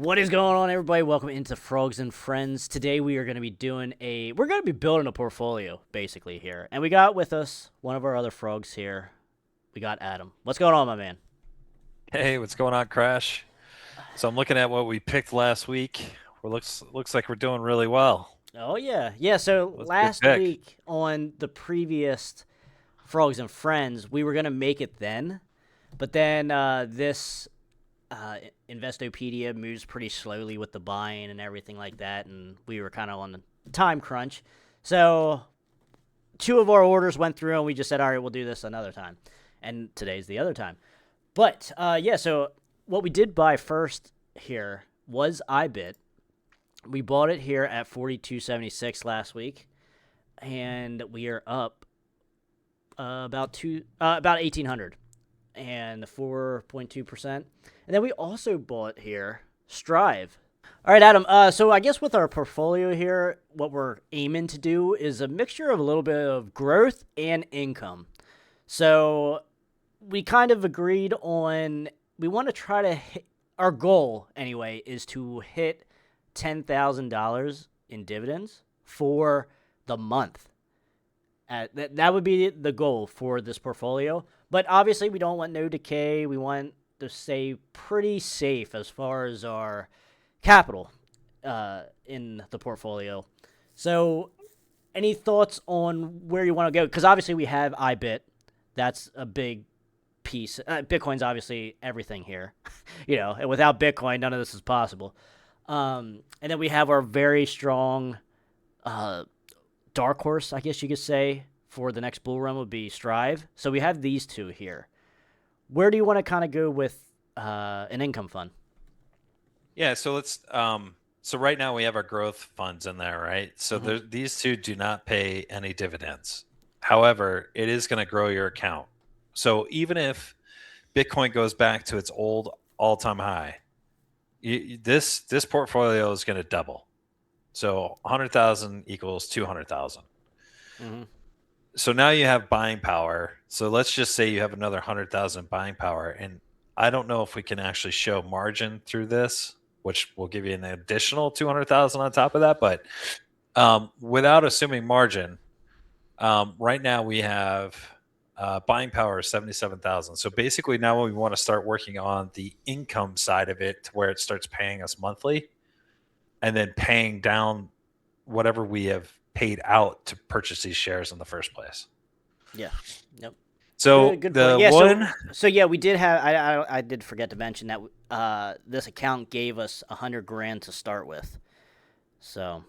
What is going on, everybody? Welcome into Frogs and Friends. Today we are going to be building a portfolio, basically, here. And we got with us one of our other frogs here. We got Adam. What's going on, my man? Hey, what's going on, Crash? So I'm looking at what we picked last week. Looks like we're doing really well. Oh, yeah. Yeah, so That's a good last pick. week on the previous Frogs and Friends, we were going to make it then. But then this Investopedia moves pretty slowly with the buying and everything like that. And we were kind of on the time crunch. So two of our orders went through, and we just said, all right, we'll do this another time. And today's the other time. But yeah, so what we did buy first here was iBit. We bought it here at 42.76 last week, and we are up about 1,800 and 4.2%. And then we also bought here Strive. All right, Adam. So I guess with our portfolio here, what we're aiming to do is a mixture of a little bit of growth and income. So we kind of agreed on we want to try to hit our goal anyway is to hit $10,000 in dividends for the month. That would be the goal for this portfolio. But obviously, we don't want no decay. We want to stay pretty safe as far as our capital in the portfolio. So, any thoughts on where you want to go? Because obviously, we have iBit. That's a big piece. Bitcoin's obviously everything here, and without Bitcoin, none of this is possible. And then we have our very strong dark horse, I guess you could say, for the next bull run would be Strive. So we have these two here. Where do you want to kind of go with an income fund? Yeah, so so right now we have our growth funds in there, right? So Mm-hmm. these two do not pay any dividends. However, it is going to grow your account. So even if Bitcoin goes back to its old all-time high, this portfolio is going to double. So 100,000 equals 200,000. Mm-hmm. So now you have buying power. So let's just say you have another 100,000 buying power, and I don't know if we can actually show margin through this, which will give you an additional 200,000 on top of that. But without assuming margin, right now we have buying power of 77,000. So basically, now we want to start working on the income side of it, to where it starts paying us monthly, and then paying down whatever we have paid out to purchase these shares in the first place. Yeah. Yep. So Good point. the Yeah. one, So yeah, we did have. I did forget to mention that this account gave us 100 grand to start with. So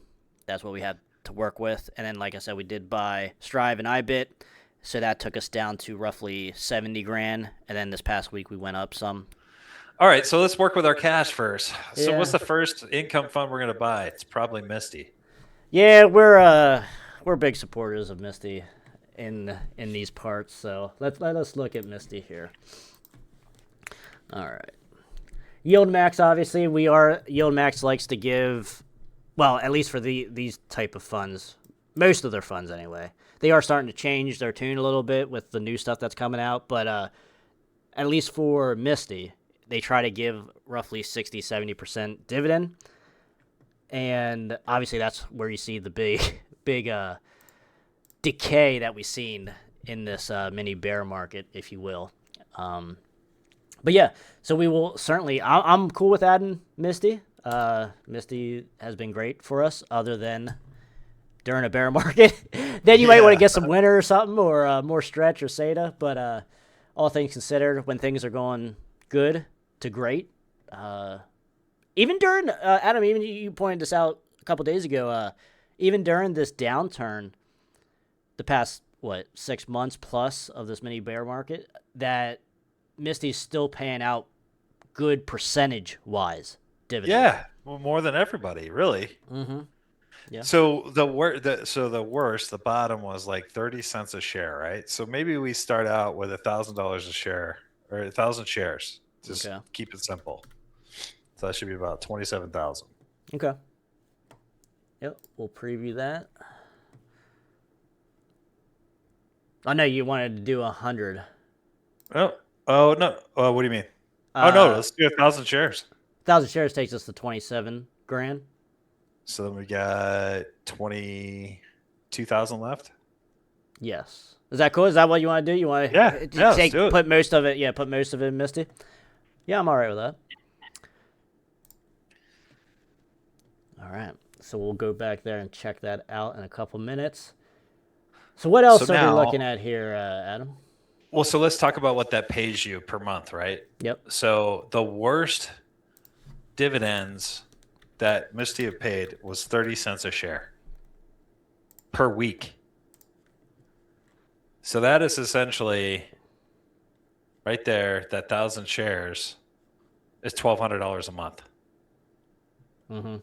that's what we had to work with. And then, like I said, we did buy Strive and iBit. So that took us down to roughly 70 grand. And then this past week we went up some. all right, so let's work with our cash first. So what's Yeah. the first income fund we're going to buy? It's probably Misty. Yeah, we're big supporters of Misty in these parts. So let us look at Misty here. All right. Yield Max, obviously, Yield Max likes to give, well, at least for these type of funds, most of their funds anyway. They are starting to change their tune a little bit with the new stuff that's coming out, but at least for Misty, they try to give roughly 60-70% dividend, and obviously that's where you see the big decay that we've seen in this mini bear market, if you will. But yeah, so we will certainly. I'm cool with adding Misty. Misty has been great for us, other than during a bear market. Then you might want to Yeah. get some winter or something, or more stretch or SATA. But all things considered, when things are going good to great, uh, even during Adam, even you pointed this out a couple days ago. Even during this downturn, the past what 6 months plus of this mini bear market, that Misty's still paying out good percentage wise dividend. Yeah, well, more than everybody, really. Mm-hmm. Yeah. So the worst, the bottom was like 30 cents a share, right? So maybe we start out with $1,000 a share or 1,000 shares. Just Okay. keep it simple. So that should be about 27,000. Okay. Yep. We'll preview that. I know you wanted to do 100. Oh, oh no. Oh, what do you mean? Oh no, Uh, let's do 1,000 shares. 1,000 shares takes us to 27 grand. So then we got 22,000 left. Yes. Is that cool? Is that what you want to do? You want Yeah, to yeah, let's do it. put most of it? Yeah, put most of it in Misty. Yeah, I'm all right with that. All right. So we'll go back there and check that out in a couple minutes. So what else are we looking at here, Adam? Well, so let's talk about what that pays you per month, right? Yep. So the worst dividends that Misty have paid was 30 cents a share per week. So that is essentially right there, that 1,000 shares is $1,200 a month. Mm-hmm.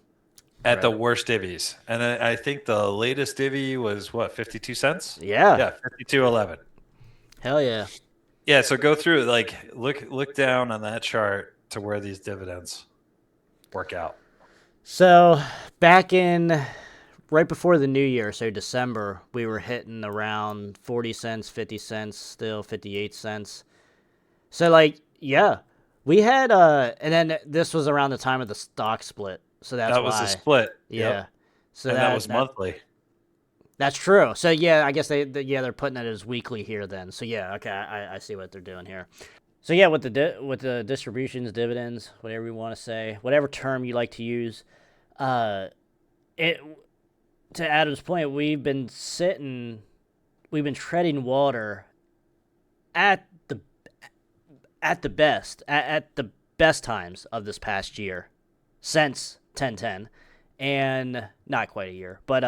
At the worst divvies. And then I think the latest divvy was what, 52 cents? Yeah. Yeah, 52.11. Hell yeah. Yeah, so go through, like, look down on that chart to where these dividends work out. So back in right before the new year, so December, we were hitting around 40 cents, 50 cents, still 58 cents. So like, yeah, we had and then this was around the time of the stock split. So that's That was why. a split. Yeah. Yep. So and that was monthly. That's true. So yeah, I guess they're putting it as weekly here then. So yeah, okay, I see what they're doing here. So yeah, with the distributions, dividends, whatever you want to say, whatever term you like to use, it to Adam's point, we've been treading water at the best times of this past year since 1010, and not quite a year, but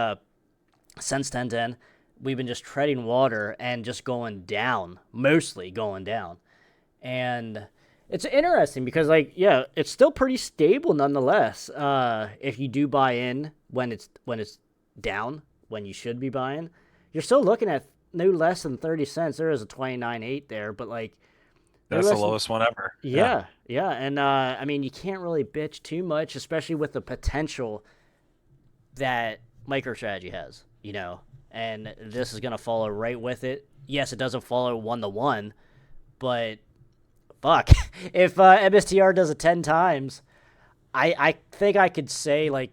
since 1010, we've been just treading water and just going down, mostly going down. And it's interesting because, like, yeah, it's still pretty stable nonetheless. If you do buy in when it's down, when you should be buying, you're still looking at no less than 30 cents. There is a 29.8 there, but like that's the lowest one ever. Yeah. And I mean, you can't really bitch too much, especially with the potential that MicroStrategy has, and this is going to follow right with it. Yes, it doesn't follow 1-to-1, but fuck, if MSTR does it 10 times, I think I could say, like,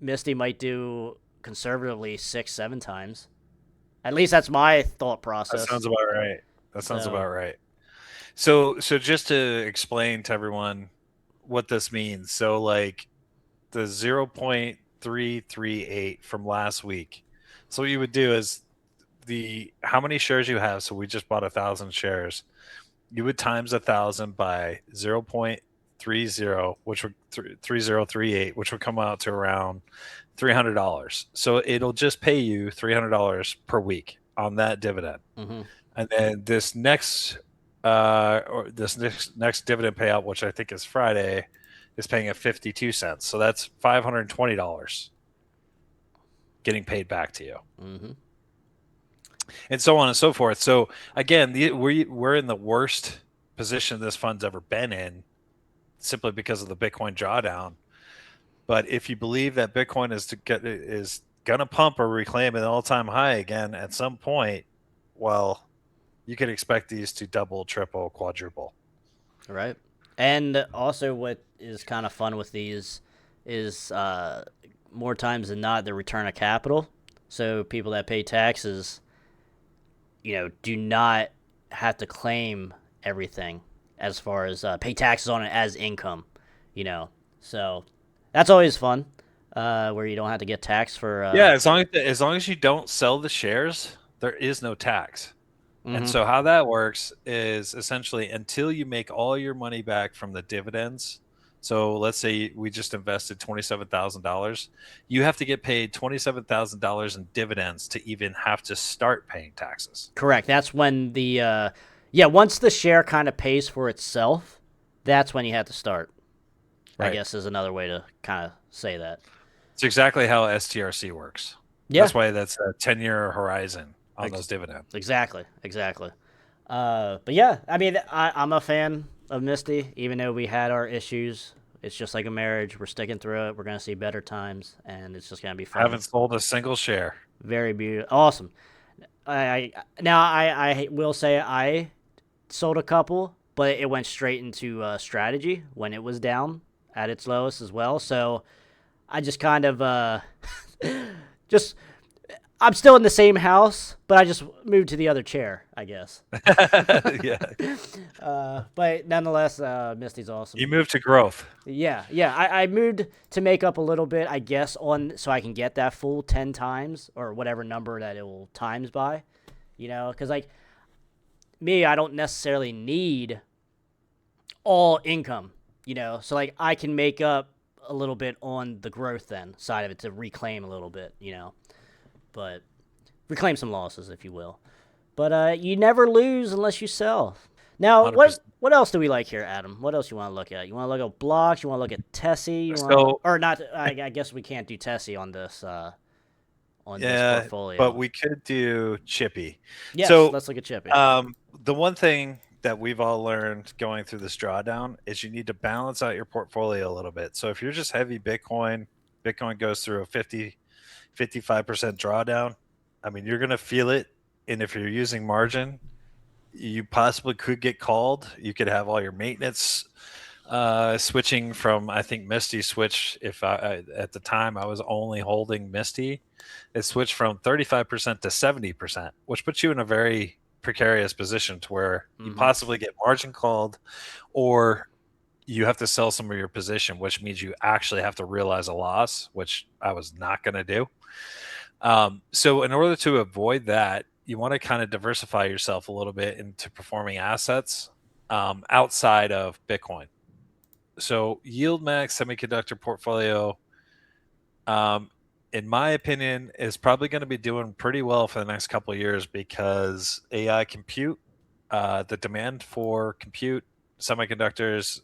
Misty might do conservatively 6-7 times. At least that's my thought process. That sounds about right. So just to explain to everyone what this means. So like the 0.338 from last week. So what you would do is how many shares you have. So we just bought 1,000 shares. You would times 1,000 by 0.30, which would 3038, which would come out to around $300. So it'll just pay you $300 per week on that dividend. Mm-hmm. And then this next dividend payout, which I think is Friday, is paying at 52 cents. So that's $520 getting paid back to you. Mm-hmm. And so on and so forth. So again, we're in the worst position this fund's ever been in, simply because of the Bitcoin drawdown. But if you believe that Bitcoin is gonna pump or reclaim an all-time high again at some point, well, you can expect these to double, triple, quadruple. Right. And also, what is kind of fun with these is more times than not the return of capital. So people that pay taxes, do not have to claim everything as far as pay taxes on it as income, So that's always fun, where you don't have to get taxed for. As long as you don't sell the shares, there is no tax. Mm-hmm. And so how that works is essentially until you make all your money back from the dividends. So let's say we just invested $27,000. You have to get paid $27,000 in dividends to even have to start paying taxes. Correct. That's when once the share kind of pays for itself, that's when you have to start. Right. I guess is another way to kind of say that. It's exactly how STRC works. Yeah. That's why that's a 10-year horizon on those dividends. Exactly. But yeah, I mean, I'm a fan of Misty, even though we had our issues. It's just like a marriage. We're sticking through it. We're going to see better times, and it's just going to be fun. I haven't sold a single share. Very beautiful. Awesome. I will say I sold a couple, but it went straight into strategy when it was down. at its lowest as well. So I just kind of just I'm still in the same house, but I just moved to the other chair, I guess. Yeah. But nonetheless, Misty's awesome. You moved to growth. Yeah, yeah. I moved to make up a little bit, I guess, on so I can get that full 10 times or whatever number that it will times by. Because like me, I don't necessarily need all income. So like I can make up a little bit on the growth then side of it to reclaim a little bit. But reclaim some losses, if you will. But you never lose unless you sell. Now, 100%. what else do we like here, Adam? What else you want to look at? You want to look at blocks? You want to look at Tessie? Or not? I guess we can't do Tessie on this this Yeah, portfolio. but we could do Chippy. Yes, So, let's look at Chippy. the one thing that we've all learned going through this drawdown is you need to balance out your portfolio a little bit. So if you're just heavy Bitcoin goes through a 55% drawdown. I mean, you're going to feel it. And if you're using margin, you possibly could get called. You could have all your maintenance switching from, I think Misty switched. If at the time I was only holding Misty, it switched from 35% to 70%, which puts you in a very precarious position to where you possibly get margin called, or you have to sell some of your position, which means you actually have to realize a loss, which I was not going to do. So in order to avoid that, you want to kind of diversify yourself a little bit into performing assets outside of Bitcoin. So yield max semiconductor portfolio, in my opinion, is probably going to be doing pretty well for the next couple of years because AI compute, the demand for compute semiconductors,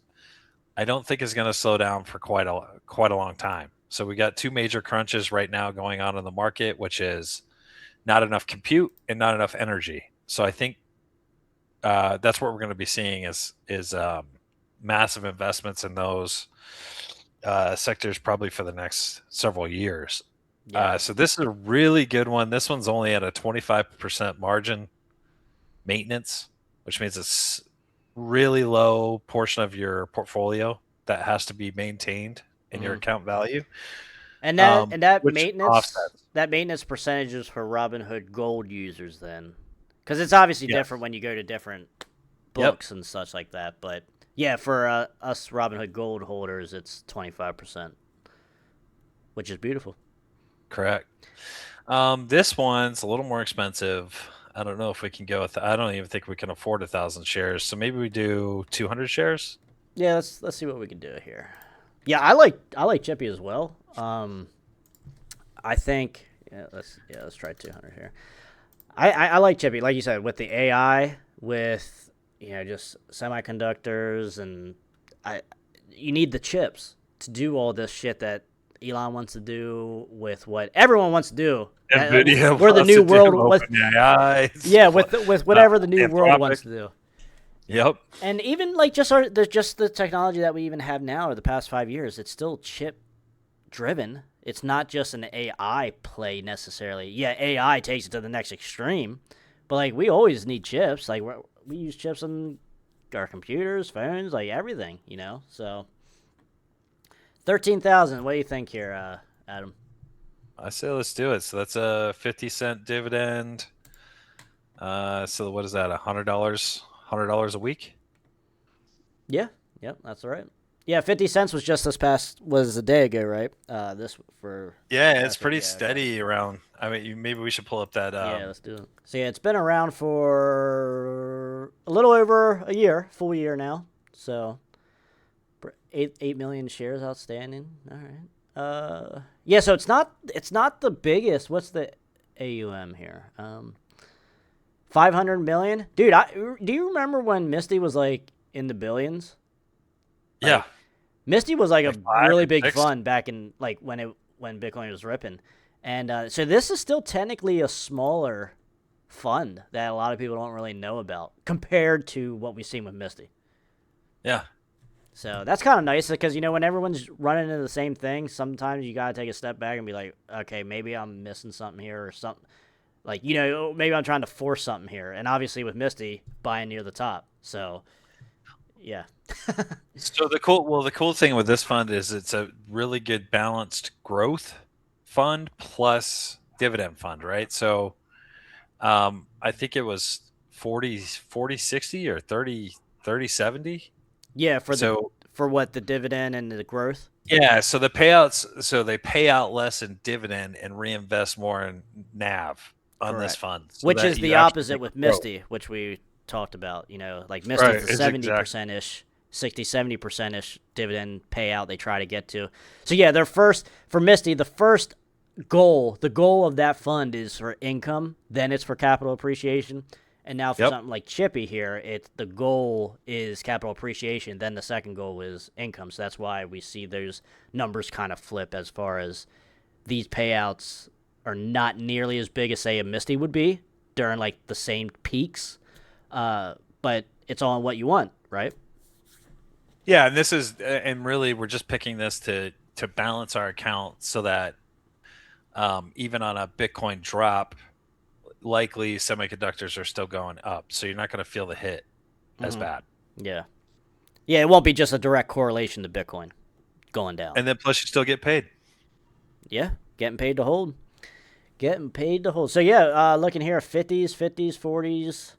I don't think is going to slow down for quite a long time. So we got two major crunches right now going on in the market, which is not enough compute and not enough energy. So I think that's what we're going to be seeing is massive investments in those sectors probably for the next several years. Yeah. So this is a really good one. This one's only at a 25% margin maintenance, which means it's really low portion of your portfolio that has to be maintained in your account value. And that which offsets. maintenance percentage is for Robinhood Gold users then, because it's obviously Yes. different when you go to different books and such like that. But yeah, for us Robinhood Gold holders, it's 25%, which is beautiful. Correct. This one's a little more expensive. I don't know if we can go with. I don't even think we can afford 1,000 shares. So maybe we do 200 shares. Yeah, let's see what we can do here. Yeah, I like Chippy as well. I think let's try 200 here. I like Chippy, like you said, with the AI, with just semiconductors, and you need the chips to do all this shit that Elon wants to do with what everyone wants to do. NVIDIA We're the new world. Yeah, with whatever the new world wants to do. Yep. And even like just the technology that we even have now, or the past 5 years, it's still chip driven. It's not just an AI play necessarily. Yeah, AI takes it to the next extreme, but like we always need chips. Like we use chips on our computers, phones, like everything. So 13,000. What do you think here, Adam? I say let's do it. So that's a 50-cent dividend. So what is that? $100 a week? Yeah. Yep. That's all right. Yeah, 50 cents was just was a day ago, right? It's pretty steady around. I mean, maybe we should pull up that. Yeah, let's do it. So yeah, it's been around for a little over a year, full year now. So 8 million shares outstanding. All right. Yeah. So it's not the biggest. What's the AUM here? 500 million, dude. Do you remember when Misty was like in the billions? Yeah. Misty was like a really big fund back in like when Bitcoin was ripping, and so this is still technically a smaller fund that a lot of people don't really know about compared to what we've seen with Misty. Yeah. So that's kind of nice because when everyone's running into the same thing, sometimes you gotta take a step back and be like, okay, maybe I'm missing something here or something. Like maybe I'm trying to force something here, and obviously with Misty buying near the top, so. Yeah. So the cool thing with this fund is it's a really good balanced growth fund plus dividend fund, right? So I think it was 40/60 or 30/70. Yeah, So for what the dividend and the growth. yeah, so the payouts, so they pay out less in dividend and reinvest more in NAV on this Correct. fund, so Which that is you the actually opposite get with growth. Misty, which we talked about. Like Misty's Right, the is exact. 70% ish, 60, 70% ish dividend payout they try to get to. So yeah, their first for Misty, the first goal, the goal of that fund is for income, then it's for capital appreciation. And now for Yep. something like Chippy here, the goal is capital appreciation, then the second goal is income. So that's why we see those numbers kind of flip as far as these payouts are not nearly as big as say a Misty would be during like the same peaks. But it's all on what you want, right? Yeah, and this is, and really, we're just picking this to balance our account so that even on a Bitcoin drop, likely semiconductors are still going up, so you're not going to feel the hit as Mm-hmm. bad. Yeah. Yeah, it won't be just a direct correlation to Bitcoin going down. And then plus, you still get paid. Yeah, getting paid to hold. Getting paid to hold. So yeah, looking here, 50s, 50s, 40s.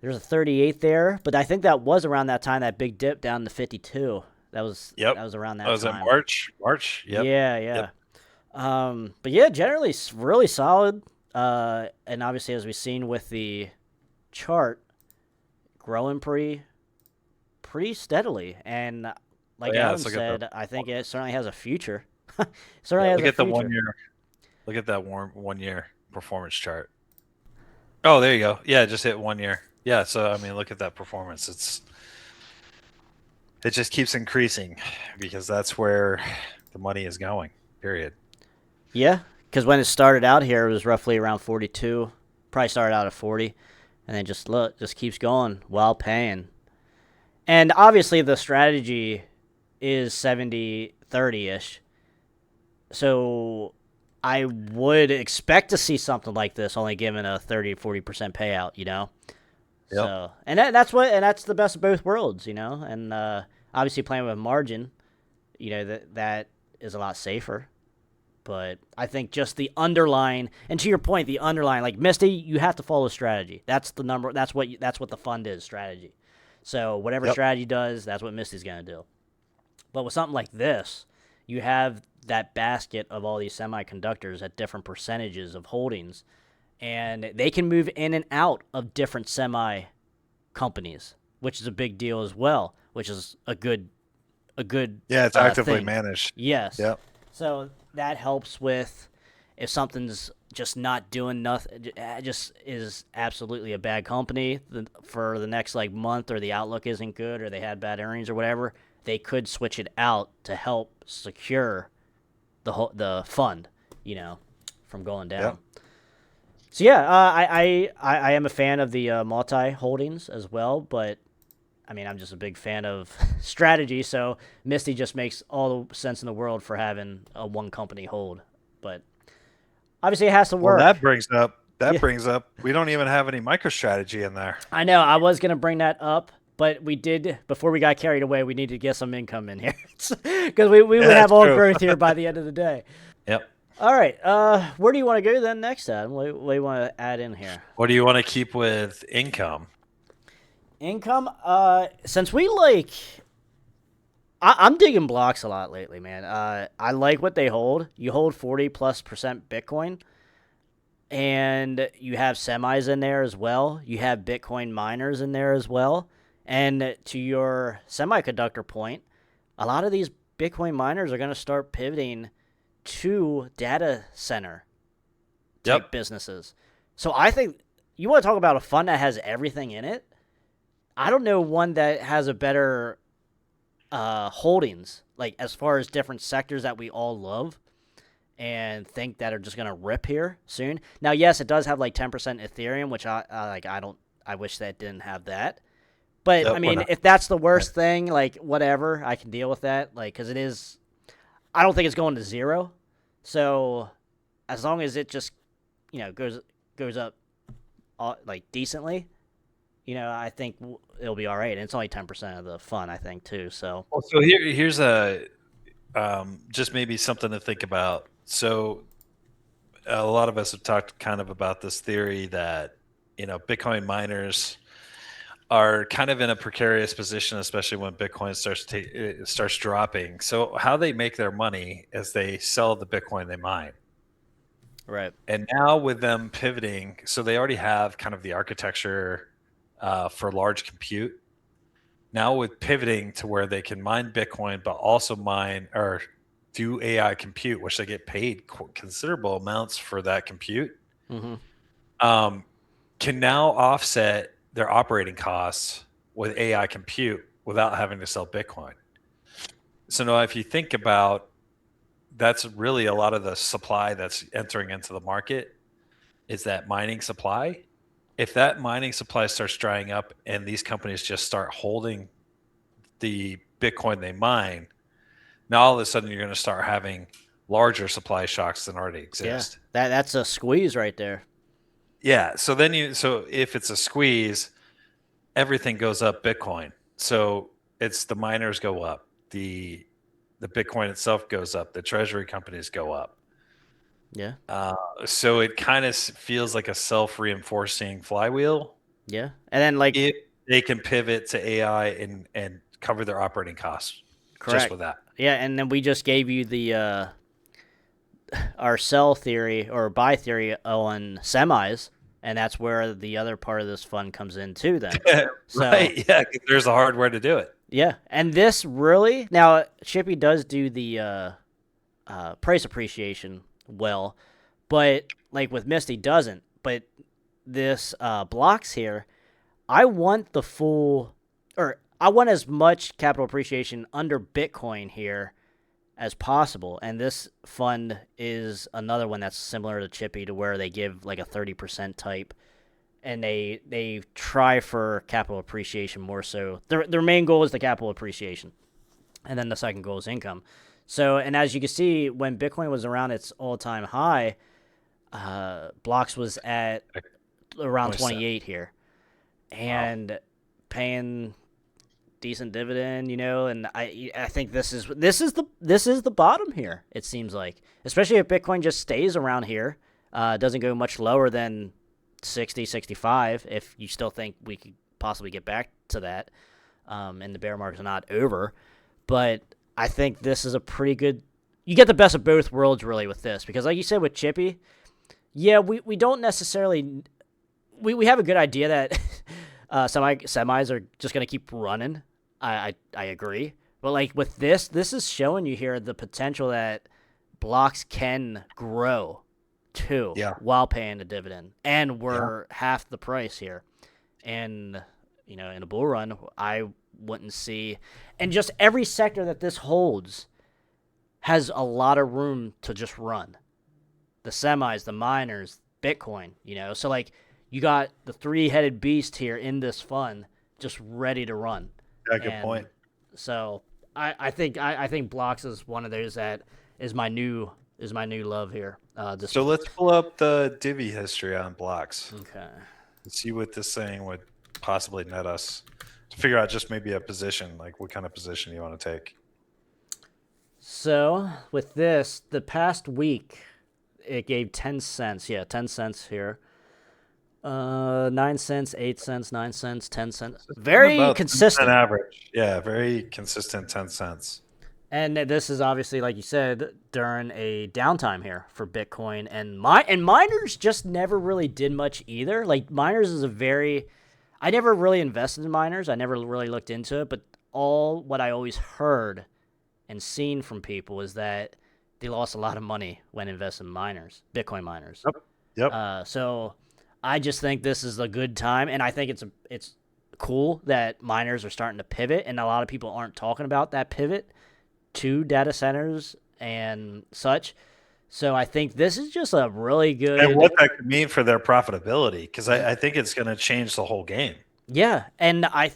There's a 38 there, but I think that was around that time that big dip down to 52. Yep. That was around Oh, that was it time. March? March. Yep. Yeah, Yep. yeah. But yeah, generally really solid. And obviously, as we've seen with the chart, growing pretty steadily. And Oh like yeah. Adam Let's look at the. said, I think it certainly has a future. Certainly has Look a at the one future. year. Look at that 1 year performance chart. Oh, there you go. Yeah, just hit 1 year. Yeah. So I mean, look at that performance. It just keeps increasing because that's where the money is going. Period. Yeah, because when it started out here, it was roughly around 42. Probably started out at 40, and then just keeps going while paying. And obviously, the strategy is 70/30 ish. So I would expect to see something like this, only given a 30-40% payout. Yep. So, and that's the best of both worlds, and obviously playing with margin, that is a lot safer. But I think just the underlying, and to your point, the underlying, like Misty, you have to follow strategy. That's the number. That's what the fund is, strategy. So whatever Yep. strategy does, that's what Misty's gonna do. But with something like this, you have that basket of all these semiconductors at different percentages of holdings, and they can move in and out of different semi companies, which is a big deal as well. Which is a good Yeah, it's actively thing. managed. Yes. Yep. So that helps with if something's just not doing nothing, just is absolutely a bad company for the next like month, or the outlook isn't good, or they had bad earnings or whatever. They could switch it out to help secure the fund, from going Yep. down. So yeah, I am a fan of the multi holdings as well, but I mean, I'm just a big fan of strategy, so Misty just makes all the sense in the world for having a one company hold. But obviously, it has to Well, work. that Yeah, brings up we don't even have any MicroStrategy in there. I know. I was gonna bring that up, but we did before we got carried away. We needed to get some income in here because we Yeah, would have that's all true. growth here by the end of the day. Yep. All right. Where do you want to go then next, Adam? What do you want to add in here? What do you want to keep with income? Income. Since we I'm digging blocks a lot lately, man. I like what they hold. You hold 40+% Bitcoin, and you have semis in there as well. You have Bitcoin miners in there as well. And to your semiconductor point, a lot of these Bitcoin miners are going to start pivoting to data center type Yep. businesses. So I think you want to talk about a fund that has everything in it. I don't know one that has a better holdings, like as far as different sectors that we all love and think that are just gonna rip here soon. Now, yes, it does have like 10% Ethereum, which I like. I wish that didn't have that. But I Yep. We're mean, not. if that's the worst thing, like whatever, I can deal with that. Like, because it is, I don't think it's going to zero. So as long as it just goes up like decently, I think it'll be all right. And it's only 10% of the fun, I think, too. So Well, so here's a just maybe something to think about. So a lot of us have talked kind of about this theory that Bitcoin miners are kind of in a precarious position, especially when Bitcoin starts dropping. So how they make their money is they sell the Bitcoin they mine. right. And now with them pivoting, so they already have kind of the architecture for large compute. Now with pivoting to where they can mine Bitcoin, but also mine or do AI compute, which they get paid considerable amounts for that compute, Mm-hmm. um, can now offset their operating costs with AI compute without having to sell Bitcoin. So now if you think about that's really a lot of the supply that's entering into the market is that mining supply. If that mining supply starts drying up and these companies just start holding the Bitcoin they mine, now all of a sudden you're going to start having larger supply shocks than already Yeah, exist. that's a squeeze right there. Yeah. So if it's a squeeze, everything goes up Bitcoin. So it's the miners go up, the Bitcoin itself goes up, the treasury companies go up. Yeah, Uh, so it kind of feels like a self-reinforcing flywheel yeah. And then like if they can pivot to AI and cover their operating costs just correct. with that. Yeah, and then we just gave you the our sell theory or buy theory on semis, and that's where the other part of this fund comes in too. Then, so Right? Yeah, 'cause there's a hardware to do it. yeah, and this really now Chippy does do the price appreciation well, but like with Misty doesn't. But this blocks here, I want the full, or I want as much capital appreciation under Bitcoin here as possible. And this fund is another one that's similar to Chippy, to where they give like a 30% type, and they try for capital appreciation more so. Their main goal is the capital appreciation, and then the second goal is income. So, and as you can see, when Bitcoin was around its all-time high, Blocks was at around 27. 28 here, Wow. and paying decent dividend, and I think this is the bottom here. It seems like, especially if Bitcoin just stays around here, doesn't go much lower than 60, 65. If you still think we could possibly get back to that, and the bear market's not over, but I think this is a pretty good. You get the best of both worlds really with this, because like you said with Chippy, yeah, we don't necessarily we have a good idea that semis are just gonna keep running. I agree, but like with this is showing you here the potential that blocks can grow too, Yeah. while paying a dividend, and Yeah. we're half the price here. And in a bull run, I wouldn't see, and just every sector that this holds has a lot of room to just run. The semis, the miners, Bitcoin, so like you got the three-headed beast here in this fund just ready to run. Yeah, good And point. so I think blocks is one of those that is my new love here. This So let's pull up the divvy history on blocks okay. and see what this thing would possibly net us to figure out just maybe a position, like what kind of position you want to take. So with this, the past week, it gave 10 cents. Yeah, 10 cents here. 9 cents, 8 cents, 9 cents, 10 cents. Very About 10% consistent. average. Yeah, very consistent 10 cents. And this is obviously, like you said, during a downtime here for Bitcoin, and miners just never really did much either. Like miners is I never really invested in miners. I never really looked into it, but all what I always heard and seen from people is that they lost a lot of money when investing in miners, Bitcoin miners. Yep. Yep. So I just think this is a good time, and I think it's cool that miners are starting to pivot, and a lot of people aren't talking about that pivot to data centers and such. So I think this is just a really And good. what that could mean for their profitability, because I think it's going to change the whole game. Yeah, and I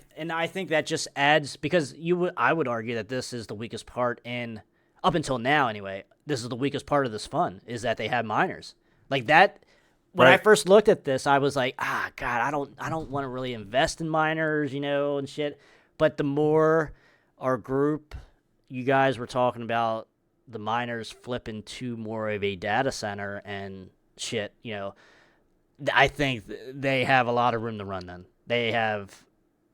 think that just adds, because I would argue that this is the weakest part in, up until now anyway. This is the weakest part of this fund, is that they have miners like that. when I Right. first looked at this, I was like, God, I don't want to really invest in miners, and shit. But the more our group, you guys were talking about the miners flipping to more of a data center and shit, I think they have a lot of room to run. Then they have,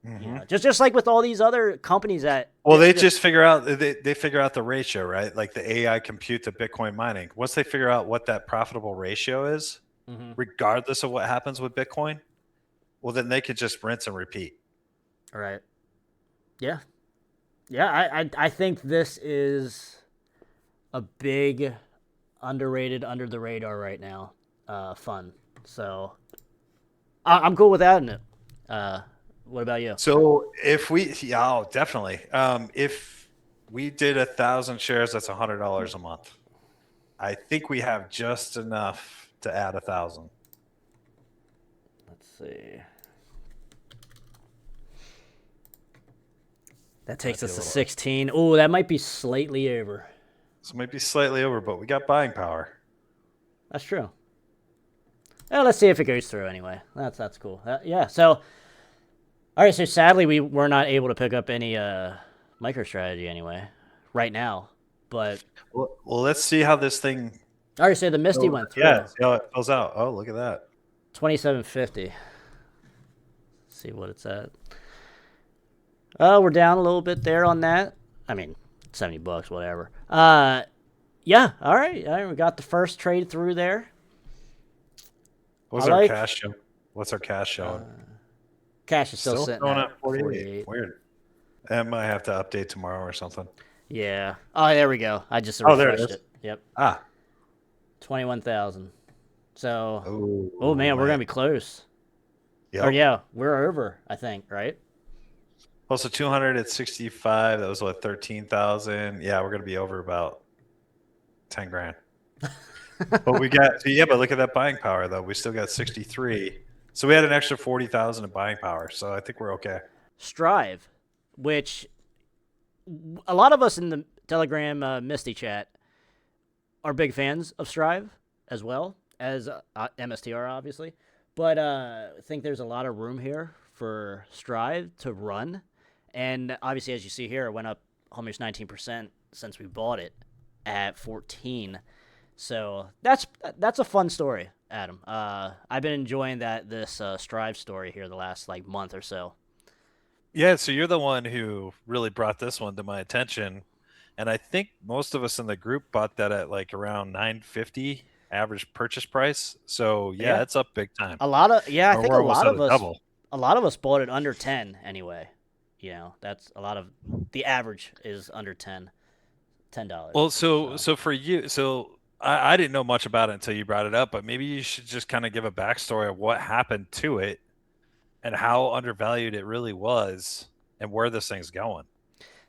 Hmm. just like with all these other companies that, Well, they just figure out they figure out the ratio, right? Like the AI compute to Bitcoin mining. Once they figure out what that profitable ratio is, Mhm. regardless of what happens with Bitcoin, well, then they could just rinse and repeat. All right, yeah, yeah. I think this is a big underrated, under the radar right now. Fun. So I'm cool with adding it. Uh, what about you? So if we, yeah, oh, definitely. If we did 1,000 shares, that's $100 a month. I think we have just enough to add 1,000. Let's see. That takes Might be a us to little, 16. Oh, that might be slightly over. so maybe slightly over, but we got buying power. That's true. Well, let's see if it goes through anyway. That's cool. Yeah. So, all right. So sadly, we were not able to pick up any MicroStrategy anyway, right now. But Well, let's see how this thing. all right. So the Misty Oh, went yeah, through see how it fills out. Oh, look at that. 2750. See what it's at. We're down a little bit there on that. I mean, $70, whatever. Yeah. All right. All right. We got the first trade through there. What's I our like. cash show? What's our cash showing? Cash is still Still sitting showing at at 48. 48. Weird. I might have to update tomorrow or something. Yeah. Oh, there we go. I just Oh, there it refreshed is. it. Yep. Ah. 21,000. So, oh Oh, man, we're man. gonna be close. Or Yep. yeah, we're over. I think, right? Also 200 at 65. That was what, 13,000. Yeah, we're going to be over about 10 grand. But we got, yeah, but look at that buying power though. We still got 63. So we had an extra 40,000 in buying power. So I think we're okay. Strive, which a lot of us in the Telegram Misty chat are big fans of Strive as well as MSTR, obviously. But I think there's a lot of room here for Strive to run. And obviously, as you see here, it went up almost 19% since we bought it at 14. So that's a fun story, Adam. I've been enjoying this Strive story here the last like month or so. Yeah, so you're the one who really brought this one to my attention. And I think most of us in the group bought that at like around 950 average purchase price. So yeah, Yeah, it's up big time. a lot of I Or think we're almost at a double. a lot of us bought it under 10 anyway. That's a lot of the average is under $10. Well, so So so for you, so I didn't know much about it until you brought it up, but maybe you should just kind of give a backstory of what happened to it and how undervalued it really was and where this thing's going.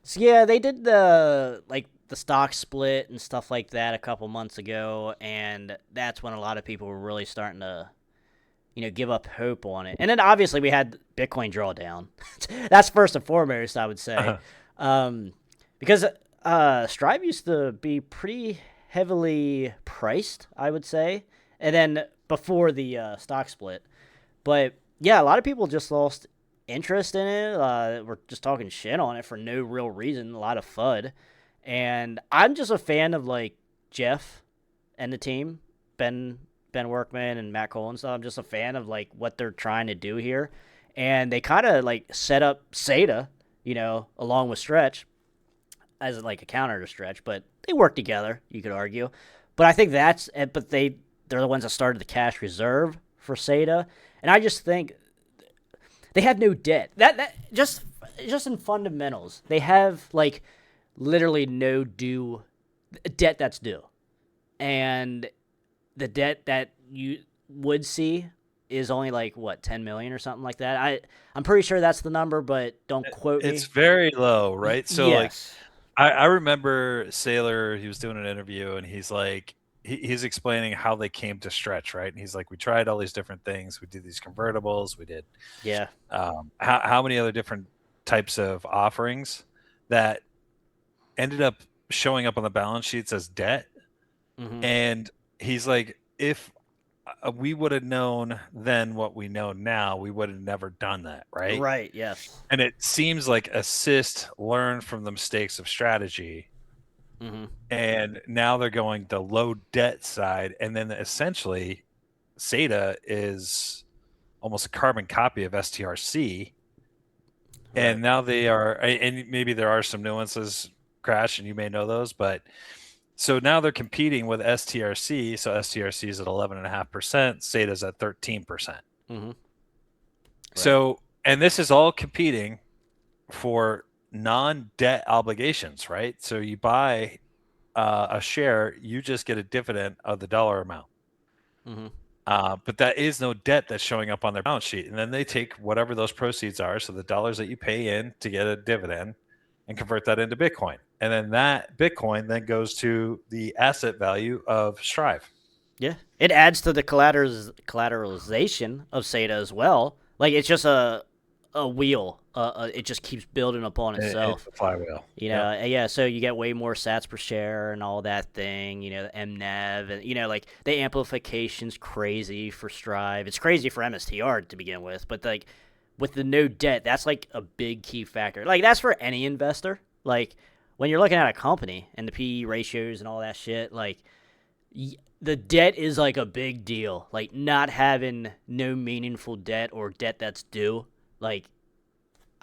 So yeah, they did the stock split and stuff like that a couple months ago, and that's when a lot of people were really starting to give up hope on it. And then obviously we had Bitcoin drawdown. That's first and foremost, I would say, um, because Strive used to be pretty heavily priced, I would say, and then before the stock split. But yeah, a lot of people just lost interest in it. We're just talking shit on it for no real reason. A lot of FUD, and I'm just a fan of like Jeff and the team, Ben Workman and Matt Cole and stuff. I'm just a fan of like what they're trying to do here, and they kind of like set up Seda, along with Stretch as like a counter to Stretch, but they work together. You could argue, but I think but they're the ones that started the cash reserve for Seda, and I just think they have no debt. That just in fundamentals, they have like literally no due debt that's due, and the debt that you would see is only like what 10 million or something like that. I'm pretty sure that's the number, but don't quote It's me. very low, right? So like Yes. I remember Sailor, he was doing an interview and he's like he's explaining how they came to Stretch, right? And he's like, we tried all these different things. We did these convertibles. We did Yeah. how many other different types of offerings that ended up showing up on the balance sheets as debt. Hmm. And he's like, if we would have known then what we know now, we would have never done that, right? Right. Yes. And it seems like assist learned from the mistakes of strategy, Mm-hmm. and now they're going the low debt side, and then essentially SATA is almost a carbon copy of STRC, Right. and now they are, and maybe there are some nuances, Crash, and you may know those, but so now they're competing with STRC. So STRC is at 11.5%, SATA's at 13%. Mm-hmm. Right. So, and this is all competing for non-debt obligations, right? So you buy a share, you just get a dividend of the dollar amount. Mm-hmm. But that is no debt that's showing up on their balance sheet. And then they take whatever those proceeds are, so the dollars that you pay in to get a dividend, and convert that into Bitcoin. And then that Bitcoin then goes to the asset value of Strive. Yeah. It adds to the collateralization of SATA as well. Like it's just a wheel. It just keeps building upon It's itself. a flywheel. You Yeah. know, yeah, so you get way more sats per share and all that thing, you know, the MNAV, and, you know, like, the amplification's crazy for Strive. It's crazy for MSTR to begin with, but, like, with the no debt, that's, like, a big key factor. Like, that's for any investor. Like, when you're looking at a company and the PE ratios and all that shit, like, the debt is, like, a big deal. Like, not having no meaningful debt or debt that's due, like,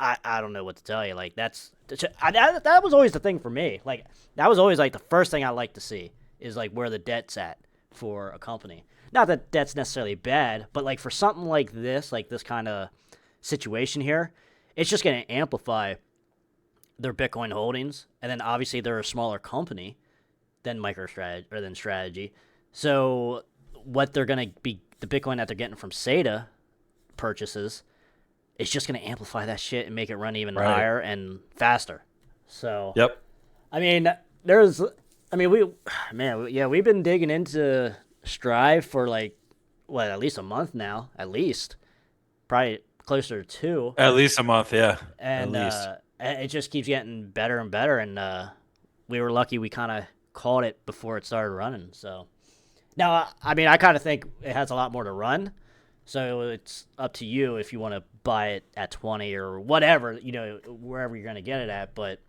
I don't know what to tell you. Like that was always the thing for me. Like that was always like the first thing I like to see is like where the debt's at for a company. Not that debt's necessarily bad, but like for something like this kind of situation here, it's just going to amplify their Bitcoin holdings, and then obviously they're a smaller company than MicroStrategy or than Strategy. So what they're going to be the Bitcoin that they're getting from SATA purchases, it's just going to amplify that shit and make it run even Right. higher and faster. So, Yep. I mean, we've been digging into Strive for like, what, at least a month now, at least. Probably closer to two. At least a month. Yeah. At And least. it just keeps getting better and better. And we were lucky we kind of caught it before it started running. So, now, I mean, I kind of think it has a lot more to run. So it's up to you if you want to buy it at 20 or whatever, you know, wherever you're going to get it at. But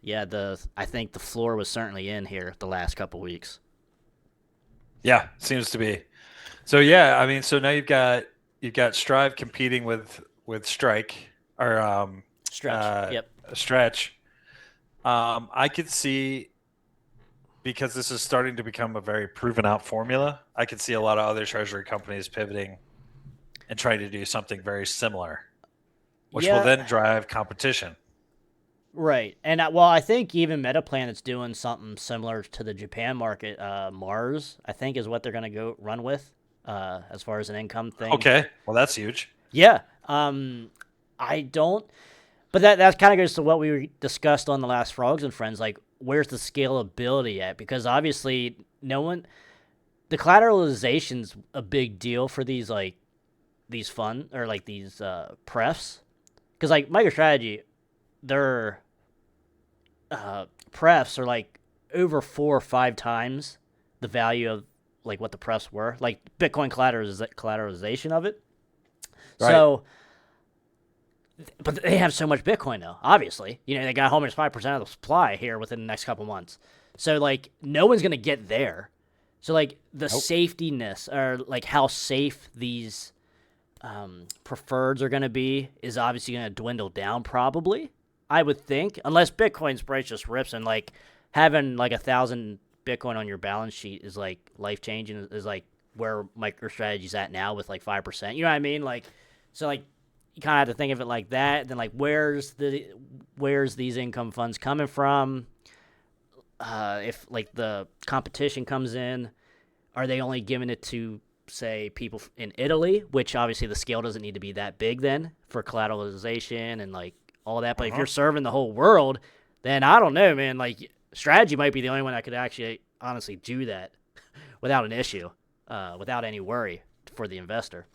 yeah, I think the floor was certainly in here the last couple weeks. Yeah. Seems to be. So yeah, I mean, so now you've got Strive competing with Strike, or Stretch. Yep. Stretch. I could see, because this is starting to become a very proven out formula, I could see a lot of other treasury companies pivoting and trying to do something very similar, which will Yeah. then drive competition. Right. And well, I think even Metaplanet's doing something similar to the Japan market. Mars, I think, is what they're going to go run with as far as an income thing. Okay, well that's huge. Yeah. I don't. But that kind of goes to what we discussed on the last Frogs and Friends. Like, where's the scalability at? Because obviously, the collateralization's a big deal for these fund or like these prefs. Because like MicroStrategy, their prefs are like over 4 or 5 times the value of like what the prefs were. Like Bitcoin collateralization of it. Right. So. But they have so much Bitcoin, though. Obviously, you know, they got almost 5% of the supply here within the next couple months. So, like, no one's gonna get there. So, like, the safetiness or like how safe these preferreds are gonna be is obviously gonna dwindle down. Probably, I would think, unless Bitcoin's price just rips and like having like 1,000 Bitcoin on your balance sheet is like life changing. Is like where MicroStrategy's at now with like 5%. You know what I mean? Like, so like. You kind of have to think of it like that. Then, like, where's these income funds coming from? If like the competition comes in, are they only giving it to say people in Italy? Which obviously the scale doesn't need to be that big then for collateralization and like all that. But if you're serving the whole world, then I don't know, man. Like Strategy might be the only one that could actually honestly do that without an issue, without any worry for the investor.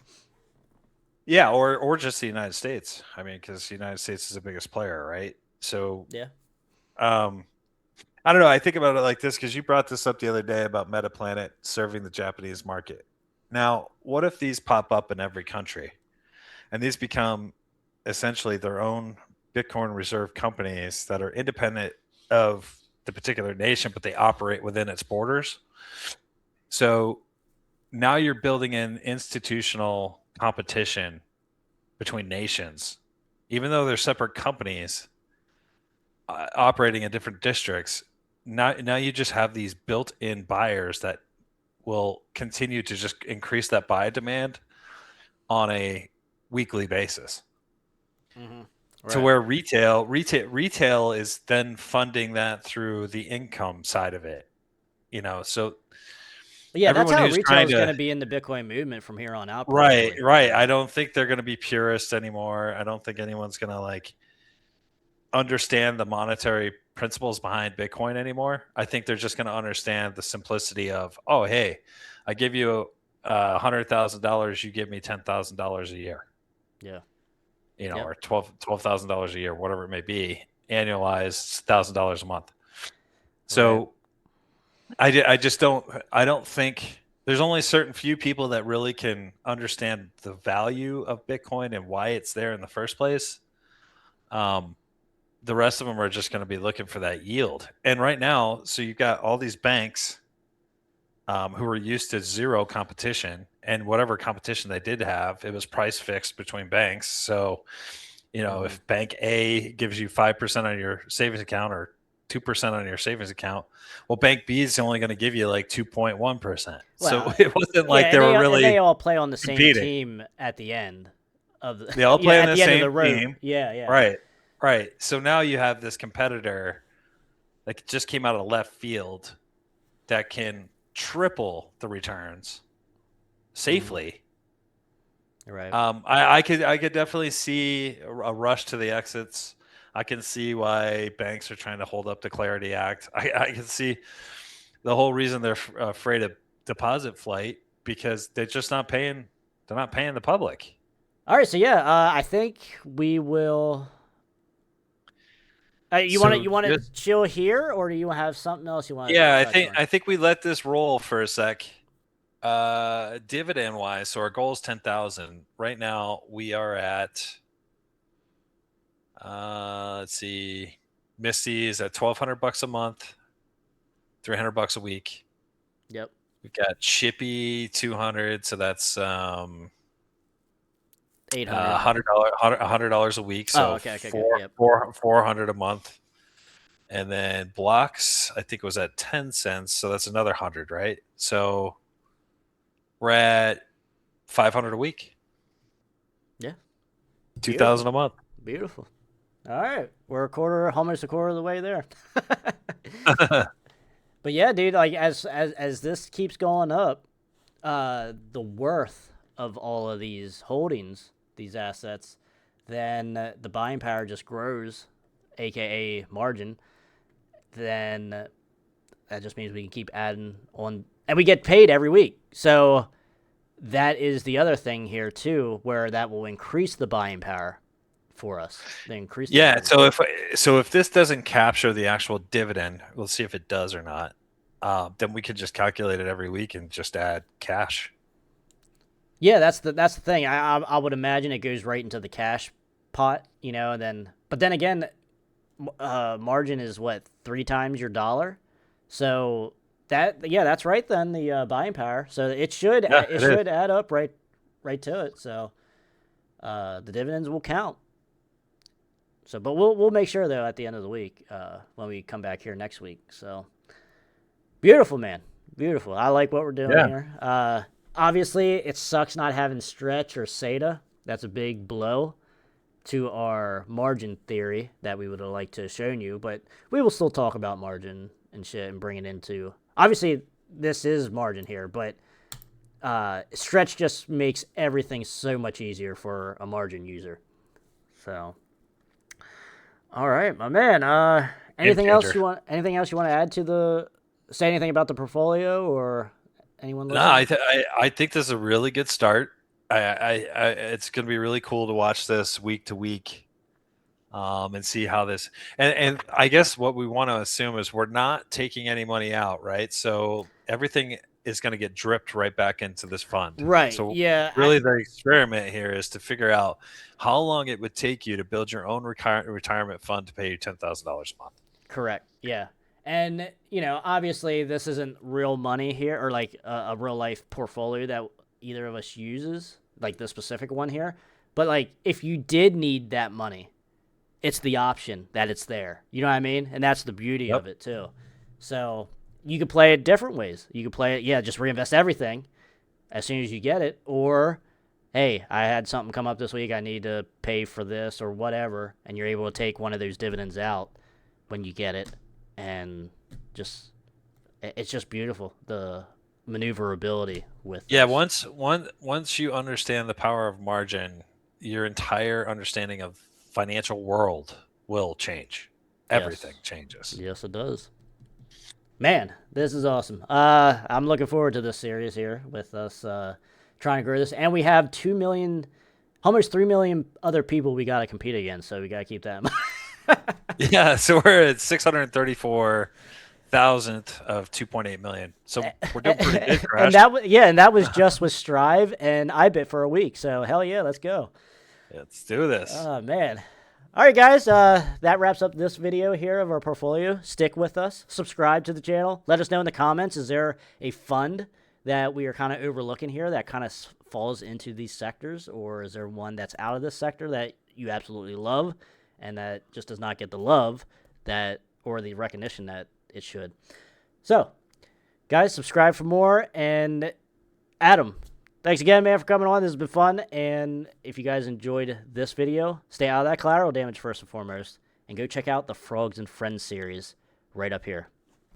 Yeah, or just the United States. I mean, because the United States is the biggest player, right? So, Yeah. um, I don't know. I think about it like this because you brought this up the other day about MetaPlanet serving the Japanese market. Now, what if these pop up in every country and these become essentially their own Bitcoin reserve companies that are independent of the particular nation, but they operate within its borders? So now you're building in institutional competition between nations, even though they're separate companies operating in different districts. Now you just have these built-in buyers that will continue to just increase that buy demand on a weekly basis Mm-hmm. to Right. where retail is then funding that through the income side of it, so Yeah, that's everyone how who's retail trying is going to to be in the Bitcoin movement from here on out, right, probably. right, I don't think they're going to be purists anymore. I don't think anyone's going to like understand the monetary principles behind Bitcoin anymore. I think they're just going to understand the simplicity of, oh, hey, I give you $100,000, you give me $10,000 a year, Yeah. Yep. or $12,000 a year, whatever it may be, annualized $1,000 a month. Right. So I just I don't think there's only a certain few people that really can understand the value of Bitcoin and why it's there in the first place. Um, the rest of them are just going to be looking for that yield. And right now, so you've got all these banks who are used to zero competition, and whatever competition they did have, it was price fixed between banks. So, Mm-hmm. if Bank A gives you 5% on your savings account or 2% on your savings account, well, Bank B is only going to give you like 2.1%. So Well, it wasn't yeah, like they and were they really all play on the same competing. team at the end of the They all play on at the the end of same the rope. team. Yeah, yeah. Right. Right. So now you have this competitor that just came out of left field that can triple the returns Mm-hmm. safely. Right. I could definitely see a rush to the exits. I can see why banks are trying to hold up the Clarity Act. I can see the whole reason they're afraid of deposit flight because they're just not paying. They're not paying the public. All right. So yeah, I think we will. So You want to just chill here, or do you have something else you want to yeah, touch on? I think we let this roll for a sec. Dividend wise, so our goal is 10,000. Right now we are at let's see, Misty is at 1,200 bucks a month, 300 bucks a week. Yep. We've got Chippy 200, so that's 800. $100 a week, Oh, so okay, okay, okay. Yep. 400 a month. And then Blocks, I think it was at 10 cents, so that's another 100, right? So we're at 500 a week, Yeah. Beautiful. 2,000 a month. Beautiful. All right, we're almost a quarter of the way there. But yeah, dude, like as this keeps going up, the worth of all of these holdings, these assets, then the buying power just grows, aka margin. Then that just means we can keep adding on, and we get paid every week. So that is the other thing here too, where that will increase the buying power for us. They increase the Yeah, margin. so if this doesn't capture the actual dividend, we'll see if it does or not. Then we could just calculate it every week and just add cash. Yeah, that's the thing. I would imagine it goes right into the cash pot, and then but then again, margin is what 3 times your dollar, so that's right then the buying power. So Yeah, it it is. should add up right to it. So the dividends will count. So, but we'll make sure though at the end of the week when we come back here next week. So beautiful, man. Beautiful. I like what we're doing Yeah. here. Obviously, it sucks not having Stretch or SATA. That's a big blow to our margin theory that we would have liked to have shown you, but we will still talk about margin and shit and bring it into. Obviously, this is margin here, but Stretch just makes everything so much easier for a margin user. So, all right, my man. Game changer. Anything else you want to add to the? Say anything about the portfolio or anyone No, listening? I think this is a really good start. It's going to be really cool to watch this week to week and see how this. And I guess what we want to assume is we're not taking any money out, right? So everything is going to get dripped right back into this fund. Right. So Yeah. really, the experiment here is to figure out how long it would take you to build your own retirement fund to pay you $10,000 a month. Correct. Yeah. And, obviously this isn't real money here or like a real life portfolio that either of us uses, like the specific one here. But like if you did need that money, it's the option that it's there. You know what I mean? And that's the beauty Yep. of it too. So you could play it different ways. You could play it, yeah, just reinvest everything as soon as you get it. Or, hey, I had something come up this week. I need to pay for this or whatever. And you're able to take one of those dividends out when you get it, and it's just beautiful, the maneuverability with Yeah, this. once you understand the power of margin, your entire understanding of financial world will change. Everything Yes, changes. yes, it does. Man, this is awesome. I'm looking forward to this series here with us trying to grow this, and we have 2 million, almost 3 million other people we got to compete against, so we got to keep that in mind. Yeah, so we're at 634,000th of 2.8 million. So we're doing pretty good, And Crash. that was just with Strive and iBit for a week. So hell yeah, let's go. Let's do this. Oh man. All right, guys. That wraps up this video here of our portfolio. Stick with us. Subscribe to the channel. Let us know in the comments. Is there a fund that we are kind of overlooking here that kind of falls into these sectors, or is there one that's out of this sector that you absolutely love and that just does not get the love that or the recognition that it should? So, guys, subscribe for more. And Adam, thanks again, man, for coming on. This has been fun. And if you guys enjoyed this video, stay out of that collateral damage first and foremost. And go check out the Frogs and Friends series right up here.